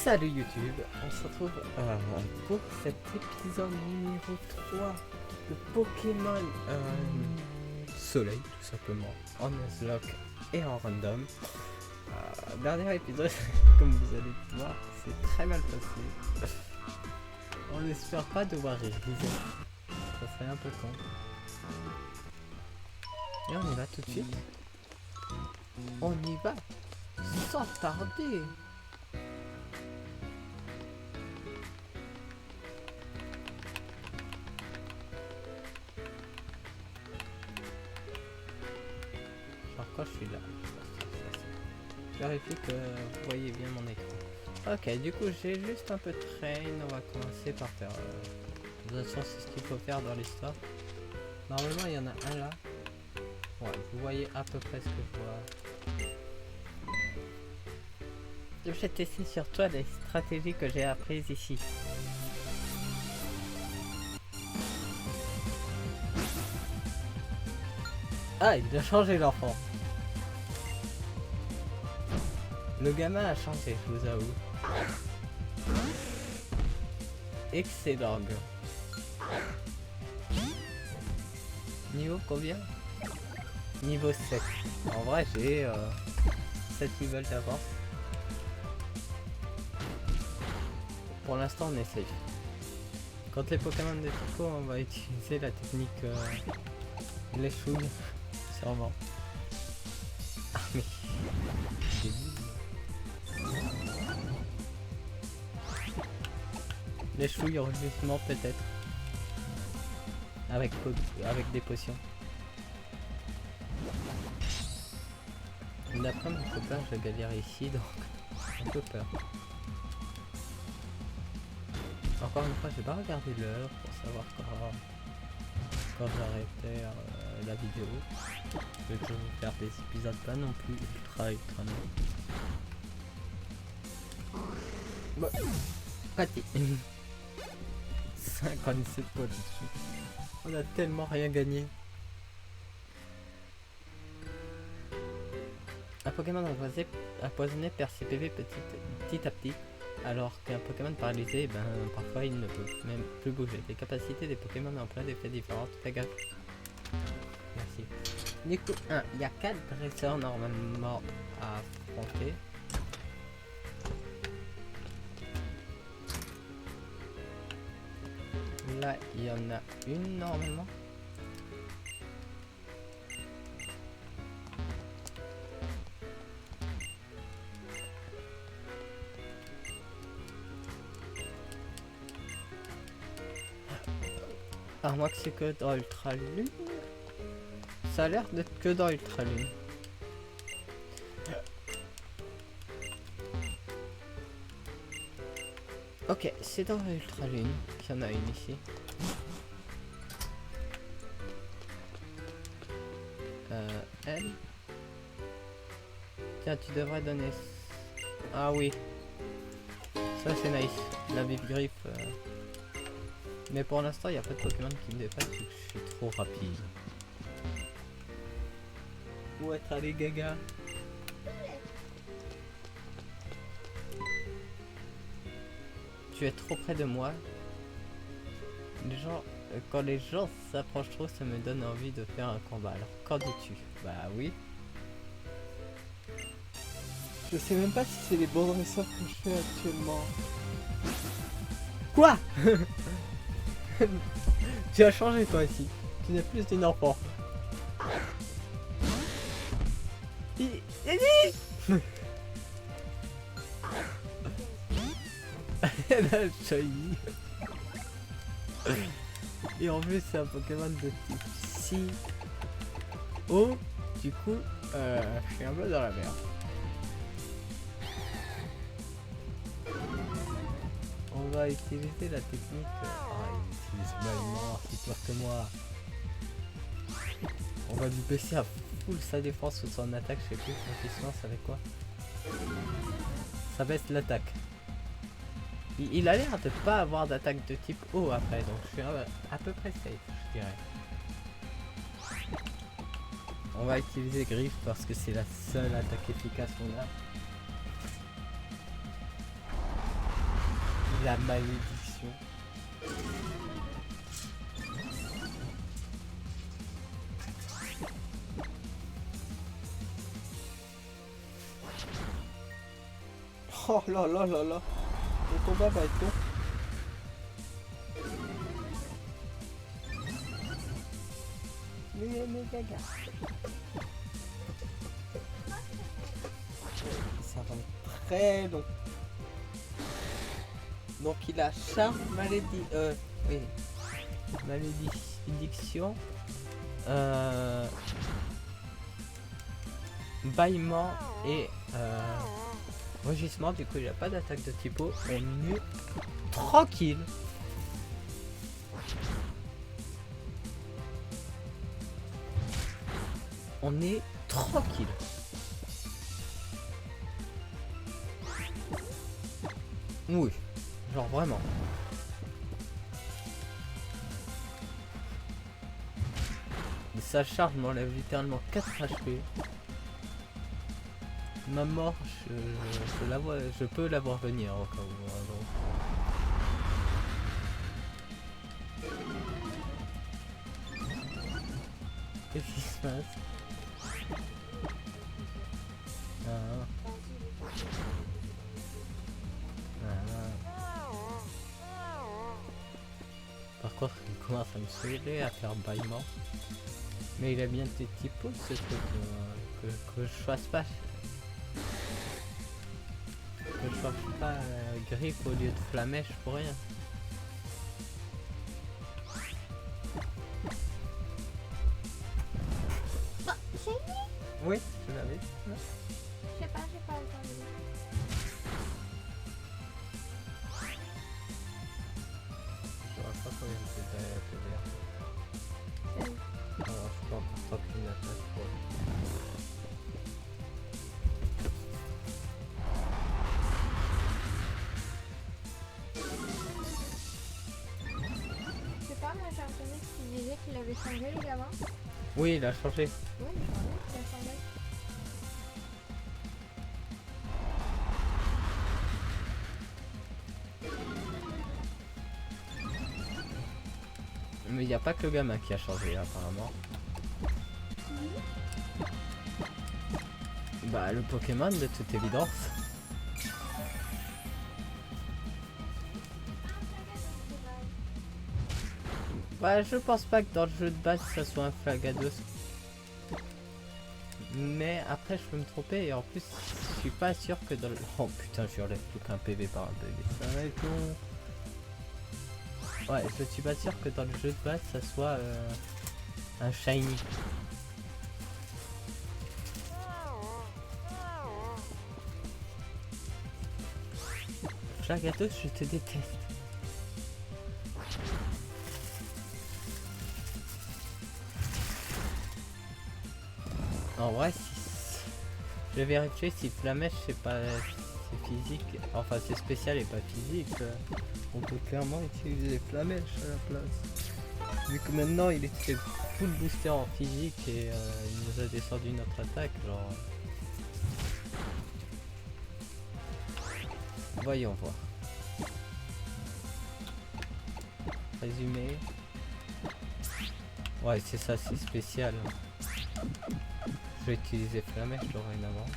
Salut YouTube, on se retrouve pour cet épisode numéro 3 de Pokémon Soleil, tout simplement, en Nuzlocke et en random. Dernier épisode, comme vous allez voir, c'est très mal passé. On n'espère pas devoir reset, ça serait un peu con. Et on y va tout de suite. On y va sans tarder. Quand je suis là, je vérifie que vous voyez bien mon écran. Ok, du coup j'ai juste un peu de train. On va commencer par faire de toute façon c'est ce qu'il faut faire dans l'histoire. Normalement il y en a un là. Ouais, vous voyez à peu près ce que je vois. Je vais tester sur toi les stratégies que j'ai apprises ici. Ah, il a changé l'enfant. Le gamin a changé, je vous avoue. Excellent. Niveau combien? Niveau 7. En vrai, j'ai 7 levels d'avance. Pour l'instant, on est safe. Contre les Pokémon de Pico, on va utiliser la technique les chouilles, sûrement. Ah, mais. Les chouilles justement peut-être avec des potions. D'après mon copain je galère ici donc un peu peur. Encore une fois j'ai pas regardé l'heure pour savoir quand j'arrêtais la vidéo. Je vais toujours faire des épisodes pas non plus ultra longs. Bah, pâté. 57 points dessus. On a tellement rien gagné. Un Pokémon empoisonné perd ses PV petit à petit, alors qu'un Pokémon paralysé, parfois il ne peut même plus bouger. Les capacités des Pokémon ont plein d'effets différents. Fais gaffe. Merci. Du coup, il y a 4 dresseurs normalement à affronter. Là, il y en a une normalement. À moins que c'est que dans Ultra Lune. Ça a l'air d'être que dans Ultra Lune. Ok, c'est dans Ultra Lune qu'il y en a une ici. Elle. Tiens, tu devrais donner. Ah oui. Ça c'est nice. La vive griffe. Mais pour l'instant, il n'y a pas de Pokémon qui me dépasse vu que je suis trop rapide. Où être allé, Gaga? Tu es trop près de moi. Les gens, quand les gens s'approchent trop, ça me donne envie de faire un combat. Alors, qu'en dis-tu? Bah oui. Je sais même pas si c'est les bons dresseurs que je fais actuellement. Quoi? Tu as changé toi ici. Tu n'es plus une enfant. Elle a jailli. Et en plus c'est un Pokémon de type Si. Oh, du coup, je suis un peu dans la merde. On va utiliser la technique. Il utilise malement, c'est pire que moi. On va lui baisser à full sa défense ou son attaque, je sais plus son puissance avec quoi. Ça baisse l'attaque. Il a l'air de pas avoir d'attaque de type eau après, donc je suis à peu près safe, je dirais. On va utiliser griffe parce que c'est la seule attaque efficace qu'on a. La malédiction. Oh là là là là. Le combat va être long. Mais gaga. Ça va être très long. Donc il a charme, oui. Malédiction. Bâillement et rugissement. Du coup il n'y a pas d'attaque de type eau. On est tranquille. On est tranquille. Oui, genre vraiment. Et sa charge m'enlève littéralement 4 HP. Ma mort, je peux la voir venir encore. Qu'est-ce qui se passe? Par contre, il commence à me saouler à faire bâillement. Mais il a bien des typos ce truc que je fasse pas. Que je fasse pas griffe au lieu de flamèche pour rien. Oui, tu l'avais dit. Je sais pas, j'ai pas entendu. Je vois pas combien de PDR. Alors, je peux encore top une attaque pour. Je sais pas, moi j'ai entendu qu'il disait qu'il avait changé le gamin. Oui, il a changé. Oui, il a changé. Mais il n'y a pas que le gamin qui a changé apparemment. Bah le Pokémon de toute évidence. Bah je pense pas que dans le jeu de base ça soit un Flagados. Mais après je peux me tromper et en plus je suis pas sûr que dans le... Oh putain je relève plus qu'un PV par un PV. Ça va être long. Ouais, je suis pas sûr que dans le jeu de base ça soit un shiny. Flagados, je te déteste. En vrai, si... je vais vérifier si Flamèche c'est pas... c'est physique, enfin c'est spécial et pas physique. On peut clairement utiliser Flamèche à la place. Vu que maintenant il était full booster en physique et il nous a descendu notre attaque, genre... Voyons voir. Résumé. Ouais c'est ça, c'est spécial. Je vais utiliser Flamèche dorénavant.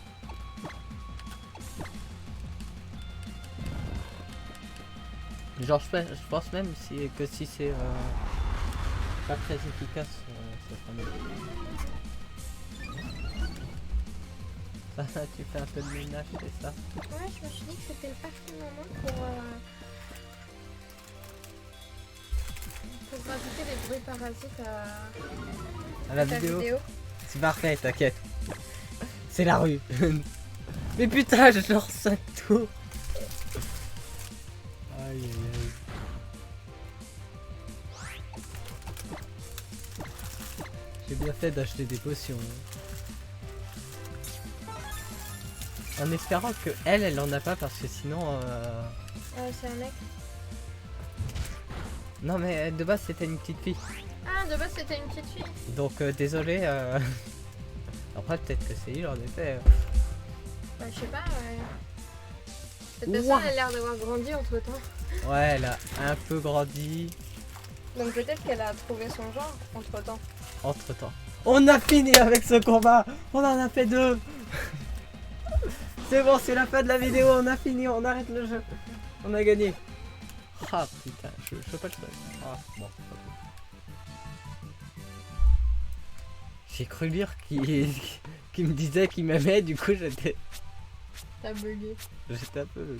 Genre je pense même que si c'est pas très efficace, ça sera mieux. Ça, tu fais un peu de ménage, c'est ça? Ouais, je me suis dit que c'était le parfait moment pour rajouter des bruits parasites À la ta vidéo. vidéo. C'est parfait, t'inquiète. C'est la rue. Mais putain, je lance ça tout. Aïe aïe aïe. J'ai bien fait d'acheter des potions. En espérant que elle en a pas parce que sinon... C'est un mec. Non mais de base c'était une petite fille. Ah, de base c'était une petite fille. Donc désolé. Après peut-être que c'est il en effet. Bah, je sais pas. Cette personne a l'air d'avoir grandi entre temps. Ouais, elle a un peu grandi Donc peut-être qu'elle a trouvé son genre entre temps. entre temps. On a fini avec ce combat. On en a fait 2. C'est bon, c'est la fin de la vidéo. On a fini, on arrête le jeu. On a gagné. Ah putain, je peux pas le faire. Ah bon. J'ai cru lire qui me disait qu'il m'aimait, du coup j'étais T'as bugué. un peu...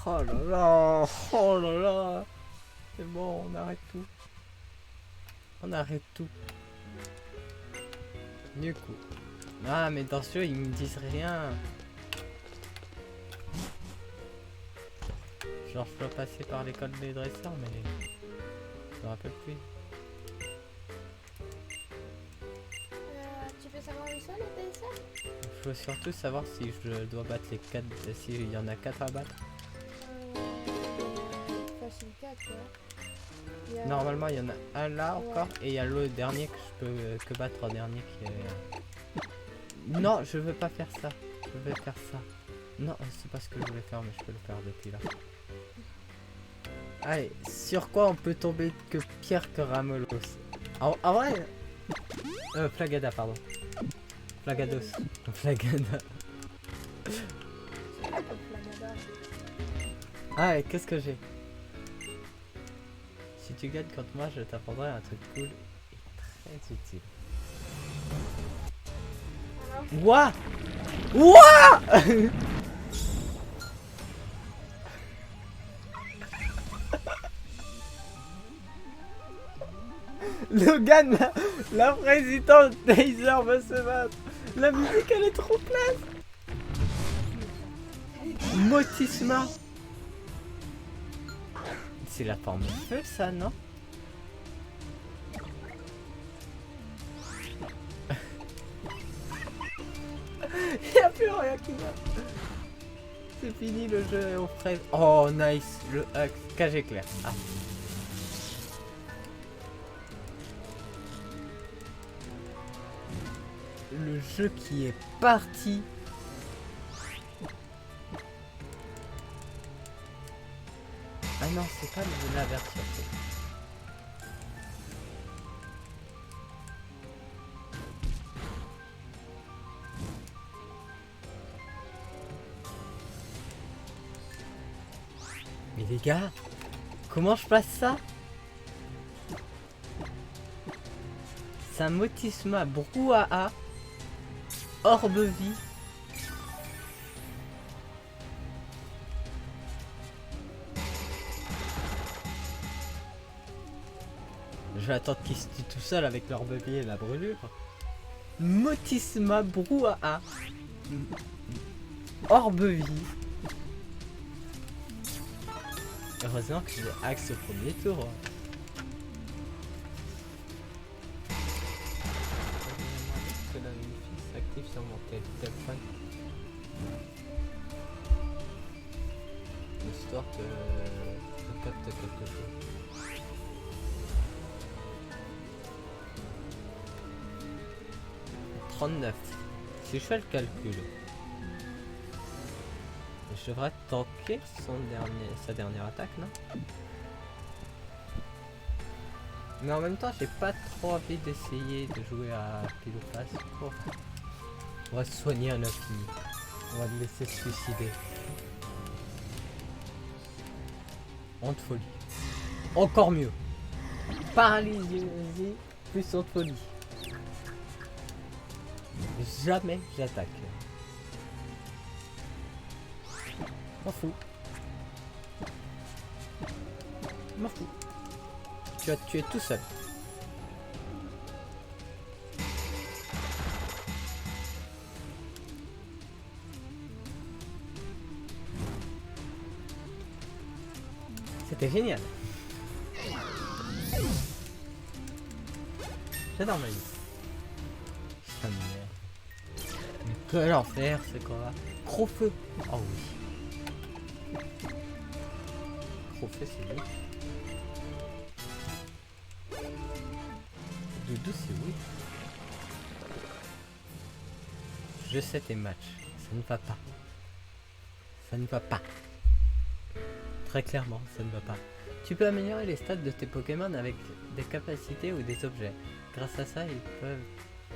Oh là là, oh là là. C'est bon, on arrête tout. On arrête tout. Du coup. Ah mais dans ce jeu ils me disent rien. Genre je dois passer par l'école des dresseurs mais je me rappelle plus. Tu peux savoir où ils sont les PSL? Je veux surtout savoir si je dois battre les 4, s'il y en a 4 à battre. Facile 4 ouais. Normalement il y en a un là encore et il y a le dernier que je peux que battre en dernier qui est... Non, je veux pas faire ça. Je veux faire ça. Non, c'est pas ce que je voulais faire mais je peux le faire depuis là. Allez, sur quoi on peut tomber que pire que Ramelos? En vrai... Flagada, pardon. Flagados. Flagada. Ah, et qu'est-ce que j'ai? Si tu gagnes contre moi, je t'apprendrai un truc cool et très utile. Ouah! Ouah! Logan, la présidente Taser va se battre. La musique elle est trop classe. Motisma. C'est la forme de feu ça, non? Il n'y a plus rien qui va. C'est fini le jeu est aux fraises. Oh nice, le cage éclair. Ah. Le jeu qui est parti. Ah non, c'est pas la version. Mais les gars, comment je passe ça? C'est un Motisma brouhaha. Orbe vie. Je vais attendre qu'ils se tuent tout seul avec l'orbe vie et la brûlure. Motisma brouhaha. Orbe vie. Heureusement que j'ai axe au premier tour. Que la wifi s'active sur mon téléphone. Histoire que je capte quelque chose. « 39. Si je fais le calcul, je devrais tanker sa dernière attaque, non? Mais en même temps, j'ai pas trop envie d'essayer de jouer à pile ou face. Oh. On va se soigner à l'infini. On va le laisser se suicider. Honte folie. Encore mieux. Paralysie plus honte folie. Jamais j'attaque. M'en fous. M'en fous. Tu vas te tuer tout seul. C'était génial. J'adore ma vie. Ça merde. Mais quel enfer c'est quoi? Gros-feu. Oh oui. Gros-feu c'est lui. D'où c'est oui. Je sais tes matchs. Ça ne va pas. Ça ne va pas. Très clairement, ça ne va pas. Tu peux améliorer les stats de tes Pokémon avec des capacités ou des objets. Grâce à ça, ils peuvent,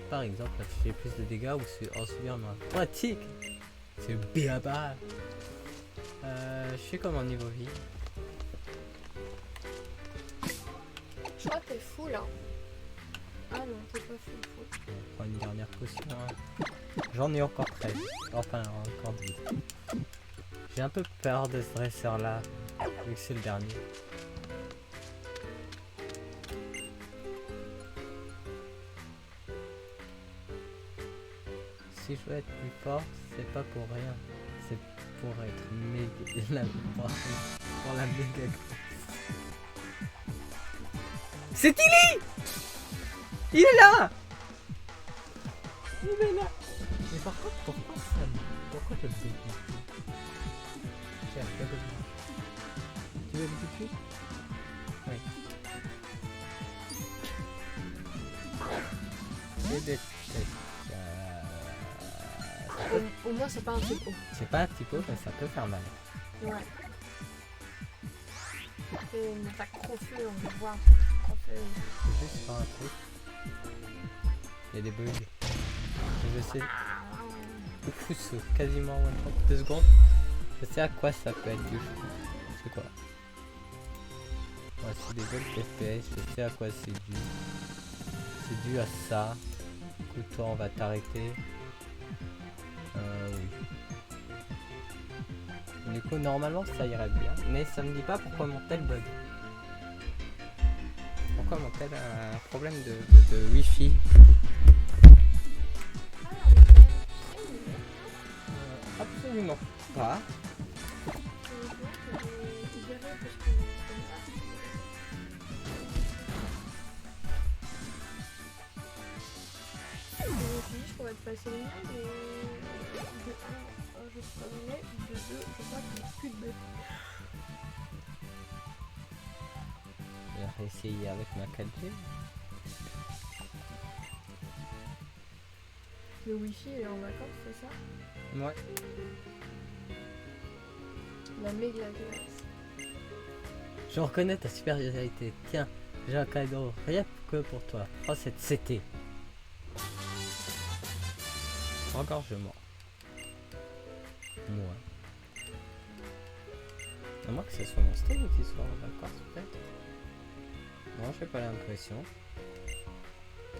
par exemple, afficher plus de dégâts ou en subir moins. Pratique. C'est béaba. Je suis comme en niveau vie. Je crois que t'es fou là. Ah non, t'es pas fou. On prend une dernière potion. Hein. J'en ai encore 13. Enfin, encore 12. J'ai un peu peur de ce dresseur là, vu que c'est le dernier. Si je veux être plus fort, c'est pas pour rien. C'est pour être méga. Pour la méga. C'est Tilly! Il est là! Il est là! Mais par contre, pourquoi ça me... Pourquoi je le fais? Tiens, regarde. Tu veux le tout de suite? Oui. C'est des... Au moins, c'est pas un typo. C'est pas un typo, mais ça peut faire mal. Ouais. C'est une attaque confuse, on va voir. Je vais juste faire un truc. Il y a des bugs. Je sais. Ouf, quasiment one shot. 2 secondes. Je sais à quoi ça peut être dû. C'est quoi? Ouais, c'est des bugs FPS. Je sais à quoi c'est dû. C'est dû à ça. Du coup, toi, on va t'arrêter. Oui. Du coup, normalement, ça irait bien. Mais ça me dit pas pourquoi mon tel bug. Pourquoi mon tel a un problème de Wi-Fi. Absolument pas. Je pourrais te passer le mien, mais de 1, je pourrais, de 2, je crois qu'il n'y a plus de bug. Je vais essayer avec ma 4G. Le wifi est en vacances, c'est ça? Ouais. La méga glace. Je reconnais ta supériorité. Tiens, j'ai un cadeau rien que pour toi. Prends cette CT. Engorgement. Moi. À moins que ce soit mon style qui soit en vacances peut-être. Non, j'ai pas l'impression.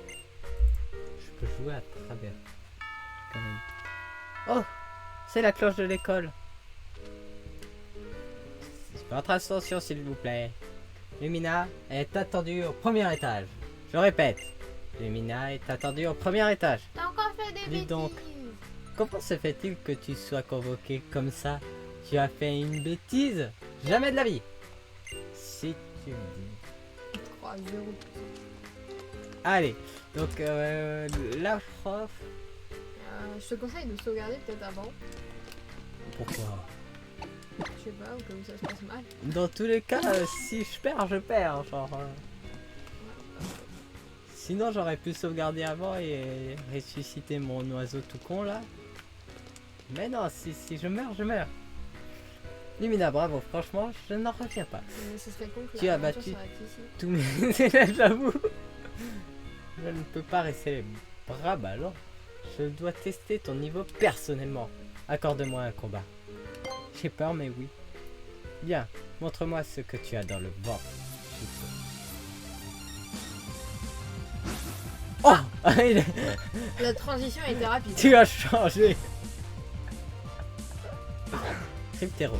Je peux jouer à travers. Quand même. Oh! C'est la cloche de l'école. Votre attention s'il vous plaît. Lumina est attendue au premier étage. Je répète. Lumina est attendue au premier étage. T'as encore fait des Dis bêtises. donc. Comment se fait-il que tu sois convoqué comme ça? Tu as fait une bêtise? Jamais de la vie. Si tu me dis. 3, 0. Allez. Donc la prof. Je te conseille de sauvegarder peut-être avant. Pourquoi? Je sais pas, au cas où ça se passe mal. Dans tous les cas, si je perds, je perds. Genre. Sinon, j'aurais pu sauvegarder avant et ressusciter mon oiseau tout con là. Mais non, si je meurs, je meurs. Lumina, bravo, franchement, je n'en reviens pas. Ce serait con que Tu as l'aventure battu s'arrête ici. tous mes élèves, j'avoue. Je ne peux pas rester les bras ballants. Je dois tester ton niveau personnellement. Accorde-moi un combat. J'ai peur, mais oui. Bien, montre-moi ce que tu as dans le ventre. Oh! La transition était rapide. Tu as changé. Cryptéro.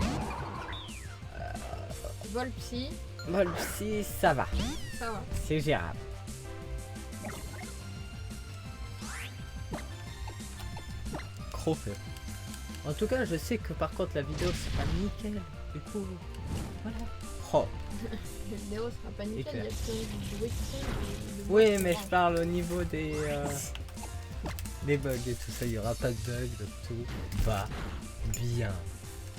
Vol psy, Bon, si ça va. ça va. C'est gérable. Crofeu. En tout cas, je sais que par contre la vidéo sera nickel. Du coup, voilà. Oh. La vidéo sera pas nickel, il y a Nickel. plein de bruit de son et de Oui, voix mais qui je parle au niveau des bugs et tout ça. Il n'y aura pas de bugs, tout va bien.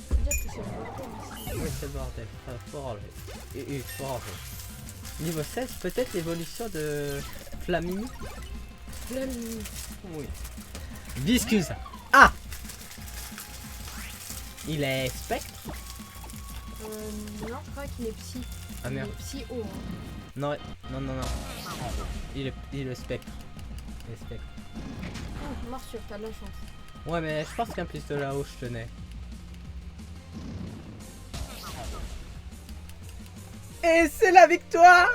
Ça veut dire que c'est le bordel ici. Oui, c'est le bordel. Faut enlever. Et faut enlever. Niveau 16, peut-être l'évolution de Flamini. Flamini. Oui. Viscus. Ah. Il est spectre. Non, je crois qu'il est psy. Ah merde. Il est psy haut. Hein. Non, non, non, non. Il est spectre. Il est spectre. Oh, morsure, t'as de la chance. Ouais, mais je pense qu'un pistolet à eau, je tenais. Et c'est la victoire!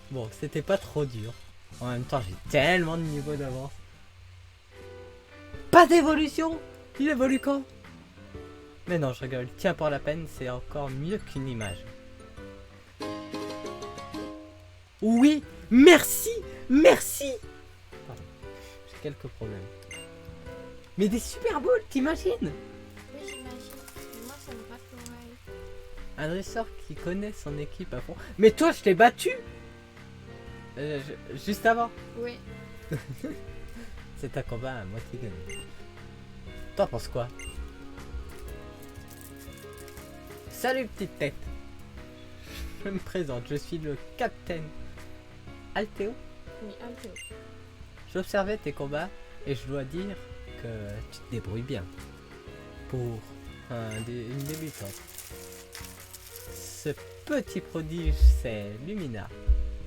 Bon, c'était pas trop dur. En même temps, j'ai tellement de niveaux d'avance. Pas d'évolution! Il évolue quand? Mais non, je rigole. Tiens, pour la peine, c'est encore mieux qu'une image. Oui! Merci! Merci! Pardon. J'ai quelques problèmes. Mais des Super Bowls, t'imagines? Oui, j'imagine. Mais moi, ça me passe l'oreille. Un dresseur qui connaît son équipe à fond. Mais toi, je t'ai battu juste avant. Oui. C'est un combat à moitié gagné. T'en penses quoi? Salut petite tête. Je me présente, je suis le capitaine Altéo. Oui, Altéo. J'observais tes combats et je dois dire que tu te débrouilles bien pour une débutante. Ce petit prodige, c'est Lumina.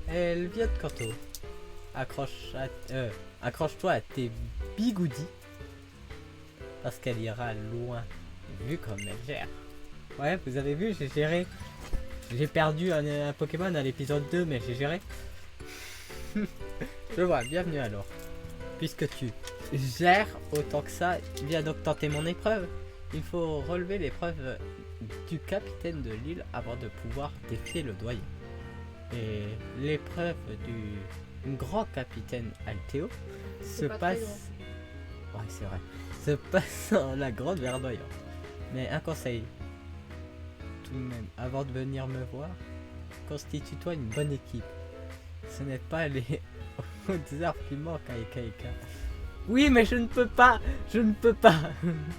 Elle vient de Kanto. Accroche-toi à tes bigoudis parce qu'elle ira loin vu comme elle gère. Ouais, vous avez vu, j'ai géré. J'ai perdu un Pokémon à l'épisode 2, mais j'ai géré. Je vois, bienvenue alors. Puisque tu gères autant que ça, viens donc tenter mon épreuve. Il faut relever l'épreuve du capitaine de l'île avant de pouvoir défier le doyen. Et l'épreuve du grand capitaine Altéo se pas passe... très Ouais, c'est vrai. Se passe dans la grande verdoyante. Mais un conseil. Tout de même, avant de venir me voir, constitue-toi une bonne équipe. Ce n'est pas les hautes herbes qui manquent à Ekaika. Oui, mais je ne peux pas. Je ne peux pas.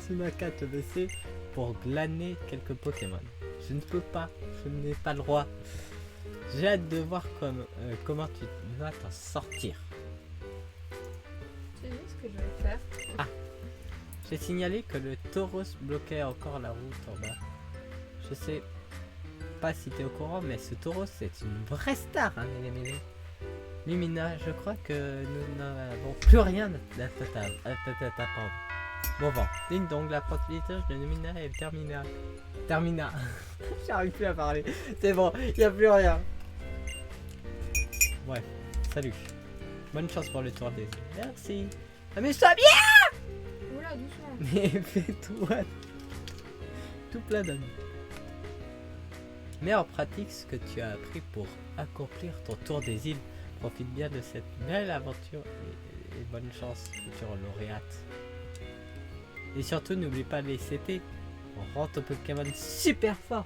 Tu n'as qu'à te baisser pour glaner quelques Pokémon. Je ne peux pas. Je n'ai pas le droit. J'ai hâte de voir comment tu vas t'en sortir. Tu sais ce que je vais faire? J'ai signalé que le Tauros bloquait encore la route en bas. Je sais pas si t'es au courant, mais ce Tauros c'est une vraie star, hein, Méné. Lumina, je crois que nous n'avons plus rien à t'apprendre. Bon vent. Ding dong, l'apprentissage de Lumina est terminé. Termina. J'arrive plus à parler. C'est bon, y a plus rien. Ouais, salut. Bonne chance pour le tour des îles. Merci. Amuse-toi bien. Oula, doucement. Mais fais-toi tout plein d'amis. Mets en pratique ce que tu as appris pour accomplir ton tour des îles. Profite bien de cette belle aventure et bonne chance, future lauréate. Et surtout, n'oublie pas les CT. On rend ton Pokémon super fort.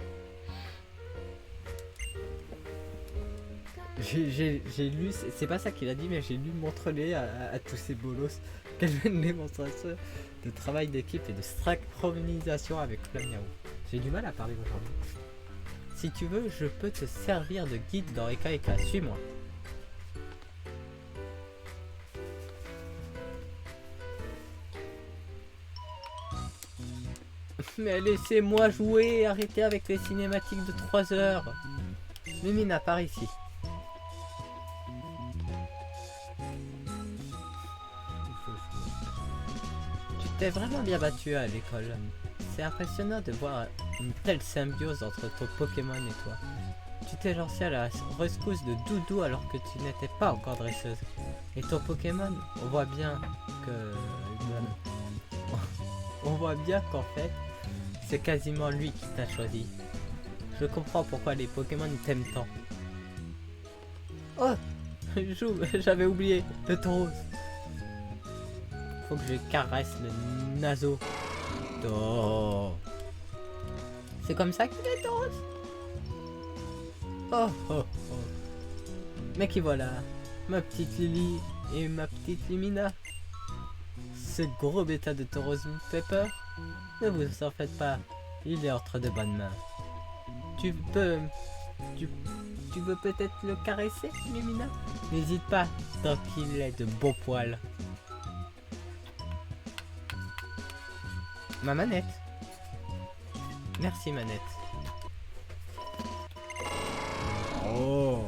J'ai lu, c'est pas ça qu'il a dit, mais j'ai lu montre-les à tous ces bolos. Quelle belle démonstration de travail d'équipe et de synchronisation avec Flamiao. J'ai du mal à parler aujourd'hui. Si tu veux, je peux te servir de guide dans Eka Eka. Suis-moi. Mais laissez-moi jouer, arrêtez avec les cinématiques de 3 heures. Lumina, par ici. Tu t'es vraiment bien battu à l'école. C'est impressionnant de voir une telle symbiose entre ton Pokémon et toi. Tu t'es lancé à la rescousse de Doudou alors que tu n'étais pas encore dresseuse. Et ton Pokémon, on voit bien que... On voit bien qu'en fait, c'est quasiment lui qui t'a choisi. Je comprends pourquoi les Pokémon t'aiment tant. Oh, j'avais oublié le Tauros. Faut que je caresse le naso. Oh. C'est comme ça qu'il est Tauros. Oh oh oh. Mais qui voilà, ma petite Lily et ma petite Lumina. Ce gros bêta de Tauros me fait peur. Ne vous en faites pas, il est entre de bonnes mains. Tu Tu veux peut-être le caresser, Lumina? N'hésite pas, tant qu'il est de beaux poils. Ma manette. Merci, manette. Oh.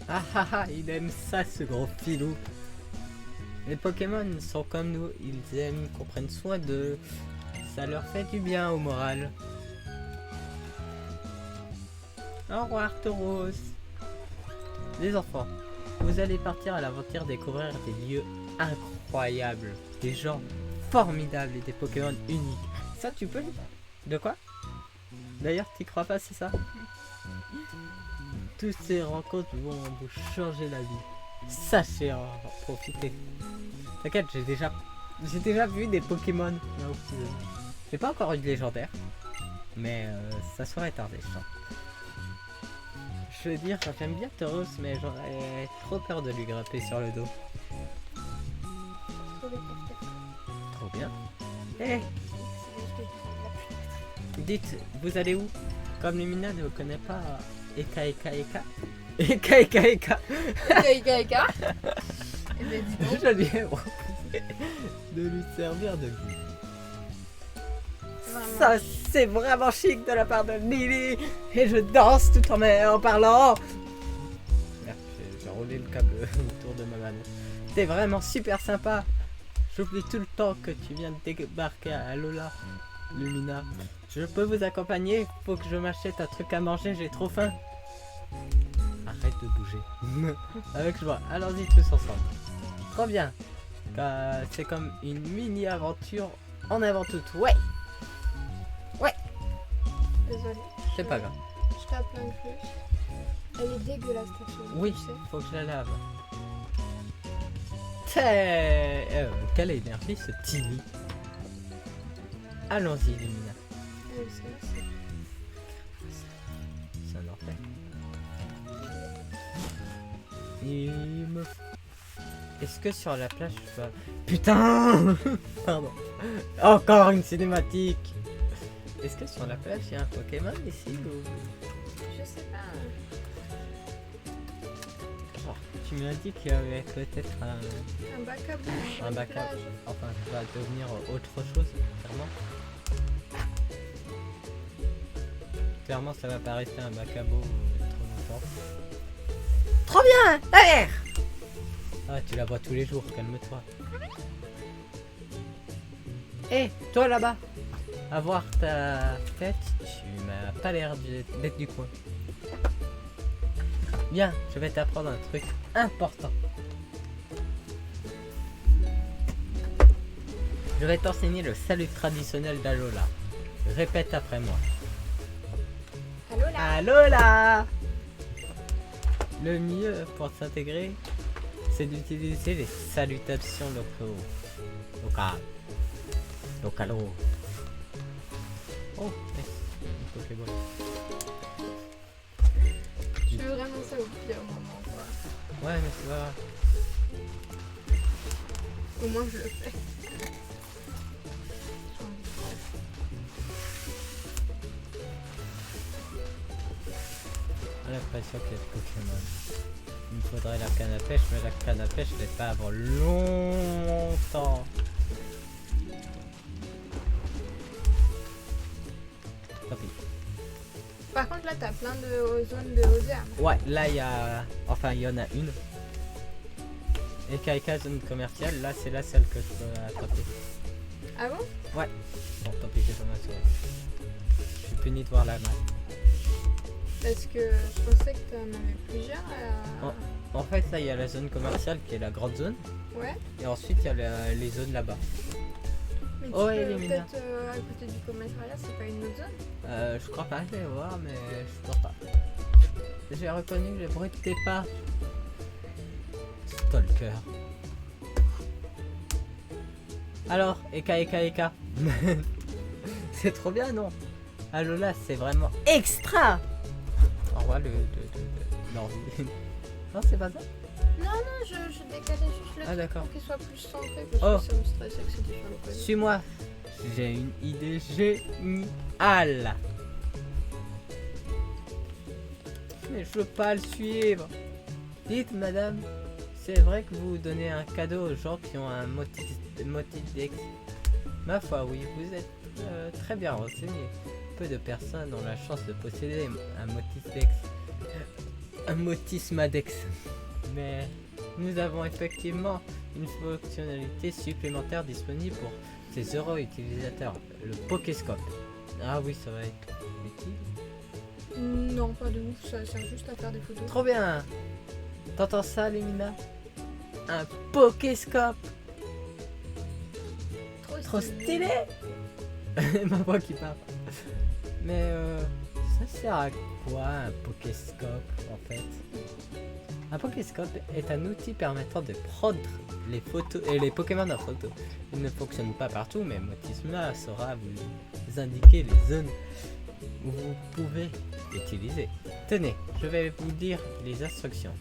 Ah ah ah, il aime ça, ce gros filou. Les Pokémon sont comme nous, ils aiment qu'on prenne soin d'eux. Ça leur fait du bien au moral. Au revoir, Tauros. Les enfants, vous allez partir à l'aventure découvrir des lieux incroyables, des gens formidables et des Pokémon uniques. Ça, tu peux? De quoi? D'ailleurs, t'y crois pas, c'est ça? Toutes ces rencontres vont vous changer la vie. Sachez en profiter. T'inquiète, j'ai déjà vu des Pokémon. J'ai pas encore eu de légendaire, mais ça serait tardé, je sens. Je veux dire, j'aime bien Tauros, mais j'aurais trop peur de lui grimper sur le dos. Trop bien. Eh, dites, vous allez où? Comme Lumina ne connaît pas Eka Eka Eka. Eka Eka Eka. Eka Eka. Eh ben dis donc. Je lui ai proposé de lui servir de guide. Ça, c'est vraiment chic de la part de Lily. Et je danse tout en parlant. Merde, j'ai roulé le câble autour de ma manette. T'es vraiment super sympa. J'oublie tout le temps que tu viens de débarquer à Alola, Lumina. Je peux vous accompagner? Faut que je m'achète un truc à manger, j'ai trop faim. Arrête de bouger. Avec joie, allons-y tous ensemble. Trop bien. C'est comme une mini-aventure en avant toute. Ouais. Désolée. C'est pas grave. Je tape plein de plus. Elle est dégueulasse ta chose. Oui, tu sais. faut que je la lave. Quelle énergie ce Timmy. Allons-y, Lumina. C'est un enfer. Est-ce que sur la plage je peux... Putain. Pardon. Encore une cinématique. Est-ce que sur la plage il y a un Pokémon ici ou... Je sais pas. Oh, tu m'as dit qu'il y avait peut-être Un bac à boue. un bac à... Enfin, ça va devenir autre chose, clairement. Clairement, ça va pas rester un bac à boue trop longtemps. Trop bien. Allez. Ah, tu la vois tous les jours, calme-toi. Hé, toi là-bas. À voir ta tête, tu m'as pas l'air d'être du coin. Bien, je vais t'apprendre un truc important. Je vais t'enseigner le salut traditionnel d'Alola. Répète après moi. Alola. Alola. Le mieux pour s'intégrer, c'est d'utiliser les salutations locales. Oh, une Pokéball. Je veux vraiment ça au pire moment, quoi. Ouais, mais c'est pas grave. Au moins je le fais. J'ai l'impression qu'il y a de Pokémon. Il me faudrait la canne à pêche, mais la canne à pêche, je l'ai pas avant longtemps. Tant pis. Par contre là t'as plein de zones de haut terme. Ouais, là il y a... Enfin, il y en a une. Et Kaika, zone commerciale, là c'est la celle que je peux attraper. Ah bon? Ouais. Bon, tant pis, j'ai pas ma souris. Je suis puni de voir la main. Parce que je pensais que t'en avais plusieurs à... En fait, là il y a la zone commerciale qui est la grande zone. Ouais. Et ensuite il y a les zones là-bas. Mais tu Oh, peux Elimina. peut-être à côté du commissariat, c'est pas une autre zone? Je crois pas, je vais voir, mais je pense pas. J'ai reconnu le bruit de tes pas. Stalker. Alors, Eka. C'est trop bien, non? Alola, c'est vraiment extra. Au revoir l'ordi. Non, c'est pas ça? Non, je décalais juste le Ah, truc d'accord. pour qu'il soit plus centré parce Oh. que ça me stressait que c'était sur le côté. Suis-moi. J'ai une idée géniale. Mais je veux pas le suivre. Dites madame, c'est vrai que vous donnez un cadeau aux gens qui ont un motif Dex? Ma foi oui, vous êtes très bien renseigné. Peu de personnes ont la chance de posséder un motif Dex. Un motismadex. Mais nous avons effectivement une fonctionnalité supplémentaire disponible pour ces heureux utilisateurs, le Pokéscope. Ah oui, ça va être utile. Non, pas de ouf, ça sert juste à faire des photos. Trop bien. T'entends ça, Lumina? Un Pokéscope. Trop stylé. Ma voix qui parle. Mais ça sert à quoi un Pokéscope en fait? Un Pokéscope est un outil permettant de prendre les photos et les Pokémon en photo. Il ne fonctionne pas partout, mais Motisma saura vous indiquer les zones où vous pouvez l'utiliser. Tenez, je vais vous lire les instructions.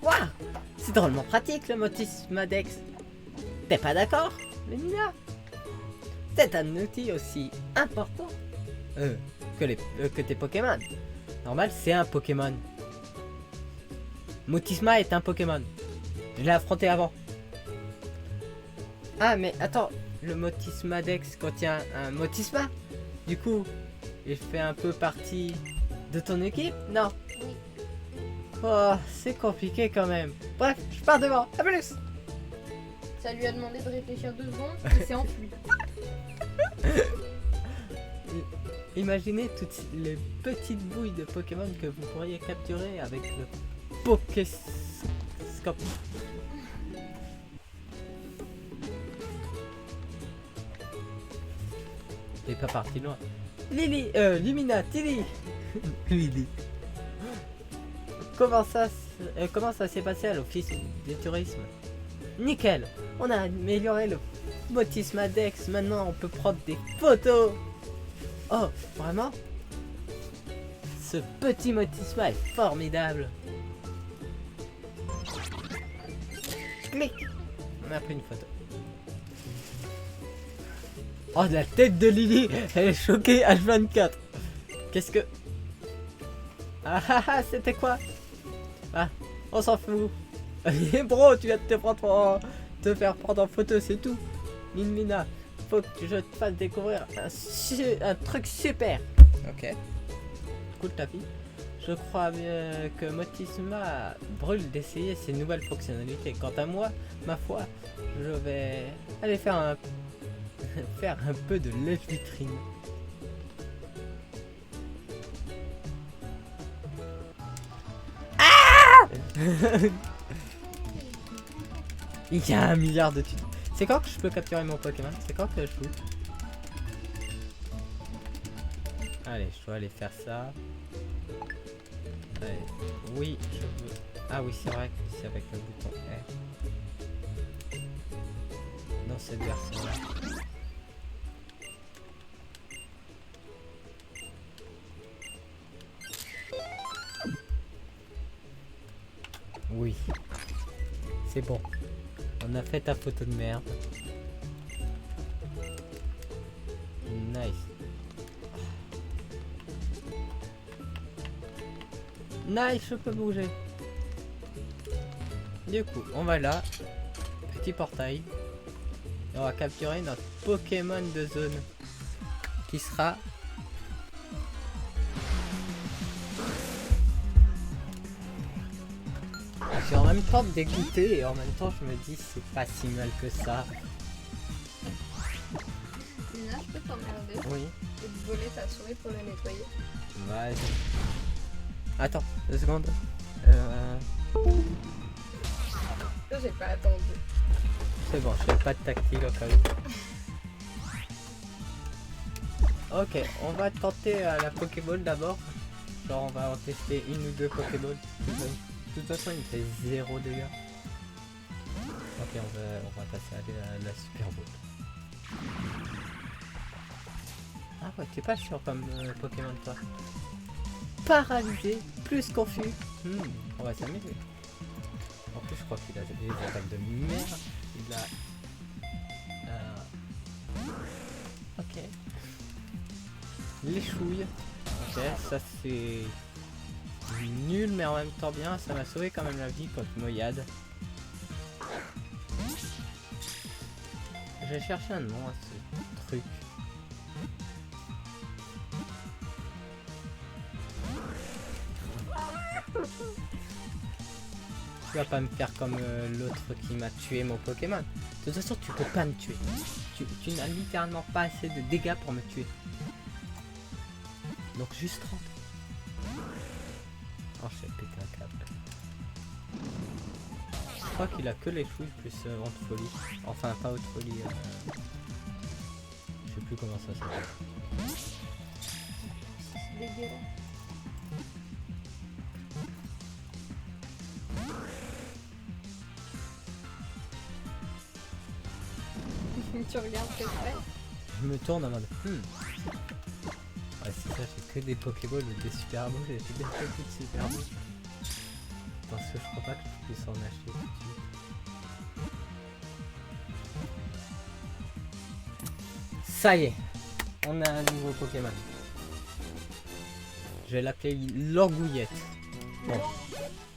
Waouh! C'est drôlement pratique le Motismadex. T'es pas d'accord, Lumina? C'est un outil aussi important que tes Pokémon. Normal, c'est un Pokémon. Motisma est un Pokémon. Je l'ai affronté avant. Ah, mais attends, le Motismadex contient un Motisma? Du coup, il fait un peu partie de ton équipe? Non. Oui. Oh, c'est compliqué quand même. Bref, je pars devant. À plus. Ça lui a demandé de réfléchir 2 secondes et s'est enfui. Imaginez toutes les petites bouilles de Pokémon que vous pourriez capturer avec le Pokéscope. Il est pas parti loin. Lumina, Tilly. Lily. Comment ça s'est passé à l'office du tourisme? Nickel. On a amélioré le Motismadex. Maintenant, on peut prendre des photos. Oh, vraiment? Ce petit Motisma est formidable. Clic. On a pris une photo. Oh, la tête de Lily. Elle est choquée H24. Qu'est-ce que... Ah ah ah, c'était quoi? Ah, on s'en fout. Et bro, tu viens de te faire prendre en photo, c'est tout. Lumina, faut que je te fasse découvrir un truc super. Ok. Cool ta fille. Je crois bien que Motisma brûle d'essayer ses nouvelles fonctionnalités. Quant à moi, ma foi, je vais aller faire un peu de lèche-vitrine. Ah Il y a 1 milliard de tutos. C'est quand que je peux capturer mon Pokémon? C'est quand que je joue? Allez, je dois aller faire ça. Allez. Oui, je veux... Ah oui, c'est vrai que c'est avec le bouton R. Dans cette version-là. Oui. C'est bon. On a fait ta photo de merde. Nice. Nice, je peux bouger. Du coup, on va là. Petit portail. Et on va capturer notre Pokémon de zone. Qui sera... Je suis en même temps dégoûté et en même temps je me dis c'est pas si mal que ça. Lina, je peux t'emmerder Oui. et te voler ta souris pour le nettoyer. Vas-y. Attends, 2 secondes. Ça, j'ai pas attendu. C'est bon, je fais pas de tactile au cas où. Ok, on va tenter la Pokéball d'abord. Genre on va en tester 1 ou 2 Pokéballs. De toute façon il fait 0 dégâts. Ok, on va passer à la Super Bowl. Ah ouais, t'es pas sûr comme Pokémon toi. Paralysé, plus confus. On va s'amuser. En plus je crois qu'il a des attaques de merde. Les chouilles. Ok, ça c'est nul mais en même temps bien. Ça m'a sauvé quand même la vie contre Moyade. J'ai cherché un nom à ce truc. Tu vas pas me faire comme l'autre qui m'a tué mon Pokémon. De toute façon, tu peux pas me tuer. Tu n'as littéralement pas assez de dégâts pour me tuer. Donc juste 30. Oh, j'ai pété un câble. Je crois qu'il a que les chouilles plus haute folie. Enfin, pas haute folie. Je sais plus comment ça s'appelle. C'est dégueulasse. Tu regardes ce que je fais. Je me tourne en mode ouais, c'est ça, j'ai que des Pokéballs ou des Super Balls. J'ai bien fait tout de Super Balls. Parce que je crois pas que je puisse en acheter tout de suite. Ça y est, on a un nouveau Pokémon. Je vais l'appeler Langouillette. Bon,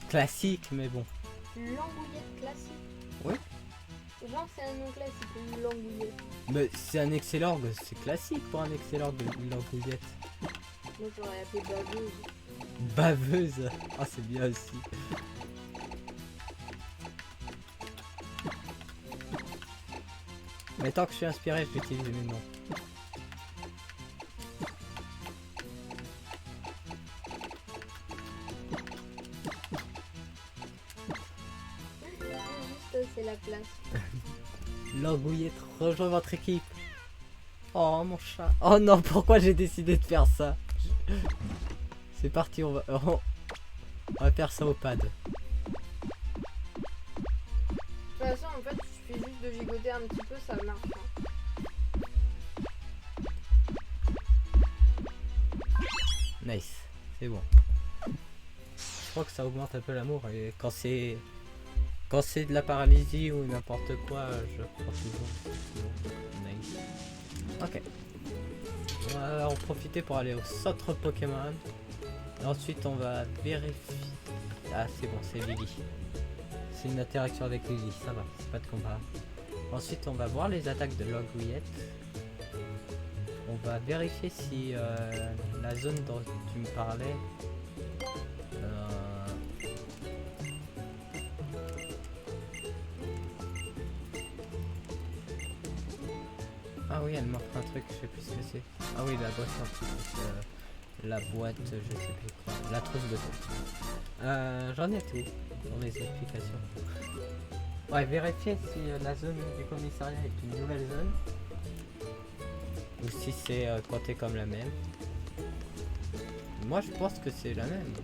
classique, mais bon. Langouillette classique. Oui. Genre c'est un nom classique, une langouillette. Mais c'est un Excellorg, c'est classique pour un Excellorg de Langouillette. Moi j'aurais appelé baveuse. Baveuse. Ah, c'est bien aussi. Mais tant que je suis inspiré, je vais utiliser mes noms. Juste c'est la place. Langouillette, rejoins votre équipe. Oh mon chat. Oh non, pourquoi j'ai décidé de faire ça? C'est parti, on va faire ça au pad. De toute façon en fait il suffit juste de gigoter un petit peu, ça marche. Hein. Nice, c'est bon. Je crois que ça augmente un peu l'amour et quand c'est de la paralysie ou n'importe quoi, je prends toujours. Nice. Ok. On va en profiter pour aller au centre Pokémon. Et ensuite on va vérifier. Ah c'est bon, c'est Lily. C'est une interaction avec Lily, ça va, c'est pas de combat. Ensuite on va voir les attaques de Langouillette. On va vérifier si la zone dont tu me parlais ah oui, elle m'offre un truc, je sais plus ce que c'est. Ah oui, la boîte scientifique, la boîte, je sais plus quoi, la trousse de thé. J'en ai tout dans les explications. Ouais, vérifier si la zone du commissariat est une nouvelle zone ou si c'est compté comme la même. Moi je pense que c'est la même.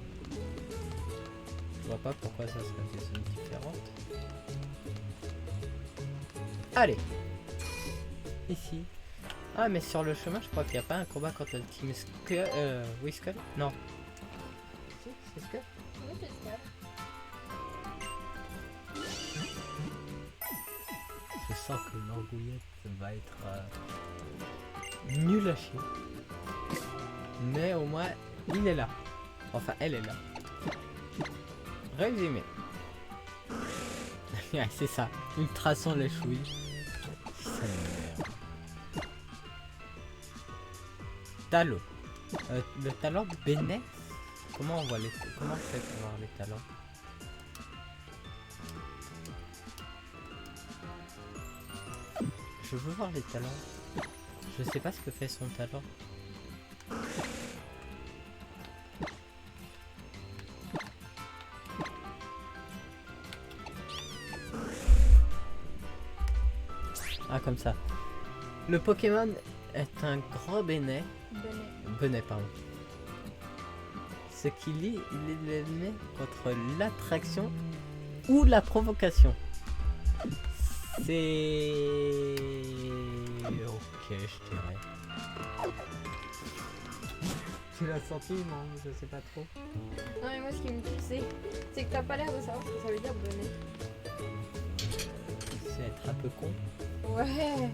Je vois pas pourquoi ça serait des zones différentes. Allez. Ici. Ah mais sur le chemin je crois qu'il n'y a pas un combat contre le team Skull. Oui Skull. Non. Si, c'est Skull. Oui c'est ça. Je sens que Langouillette va être nul à chier. Mais au moins il est là. Enfin elle est là. Résumé. Ouais, c'est ça. Ultrason les chouilles. Ça m'énerve. Talon. Le talent de Bénès. Comment on voit les. Comment on fait pour voir les talents? Je veux voir les talents. Je sais pas ce que fait son talent. Ah comme ça. Le Pokémon est un grand Bénet. Benet, pardon. Ce qui lie l'ennemi contre l'attraction ou la provocation. C'est... Ok, je dirais. Tu l'as senti? Non, je sais pas trop. Non mais moi ce qui me tue c'est que t'as pas l'air de savoir ce que ça veut dire bonnet. C'est être un peu con. Ouais.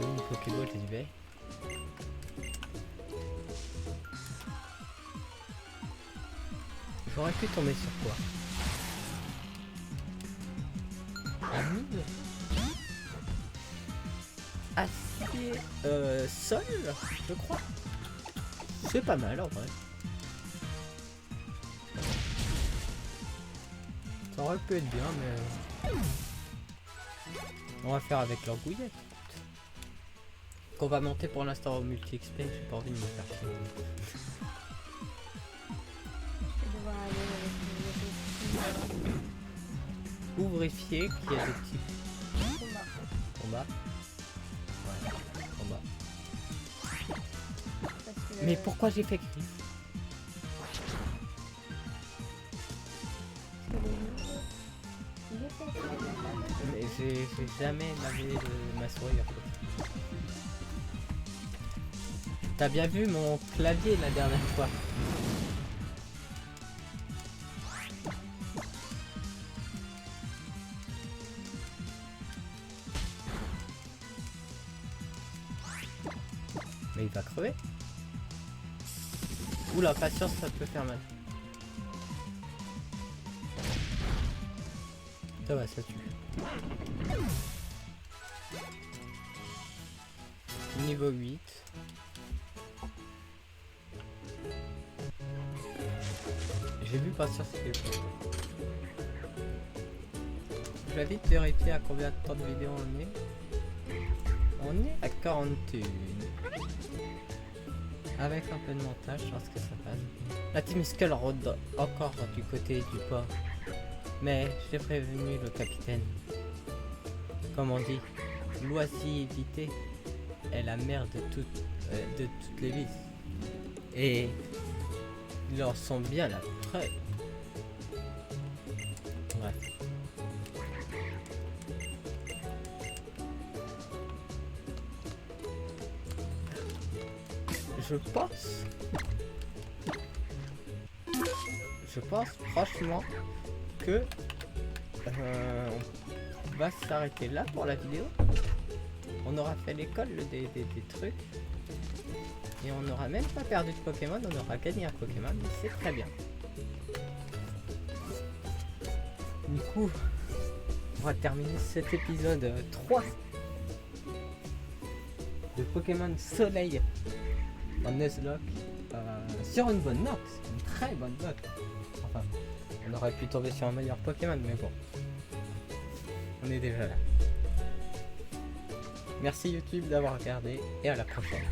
Une Pokéball, j'y vais. J'aurais pu tomber sur quoi? Amide? Acier, sol, je crois. C'est pas mal en vrai. Ça aurait pu être bien, mais on va faire avec l'orgouillette. Qu'on va monter pour l'instant au multi XP, j'ai pas envie de me faire chier. Je vais devoir aller avec Ou vérifier qu'il y a des petits le combat. combats. Ouais, combat. Parce que Mais pourquoi j'ai fait griffe? Mais j'ai jamais lavé ma souris. T'as bien vu mon clavier la dernière fois? Mais il va crever. Oula, patience, ça peut faire mal. Ça va, ça tue. Niveau 8. J'ai vu patience quelque chose. Je vais vite vérifier à combien de temps de vidéo on est. On est à 41. Avec un peu de montage, je pense que ça passe. La Team Skull rôde encore du côté du port. Mais j'ai prévenu le capitaine. Comme on dit, l'oisiveté est la mère de toutes les vices. Et ils en sont bien la preuve. Bref. Je pense franchement que on va s'arrêter là pour la vidéo. On aura fait l'école des trucs et on n'aura même pas perdu de Pokémon, on aura gagné un Pokémon, mais c'est très bien. Du coup, on va terminer cet épisode 3 de Pokémon Soleil en Nuzlocke sur une bonne note, une très bonne note. Enfin, on aurait pu tomber sur un meilleur Pokémon, mais bon, on est déjà là. Merci YouTube d'avoir regardé et à la prochaine.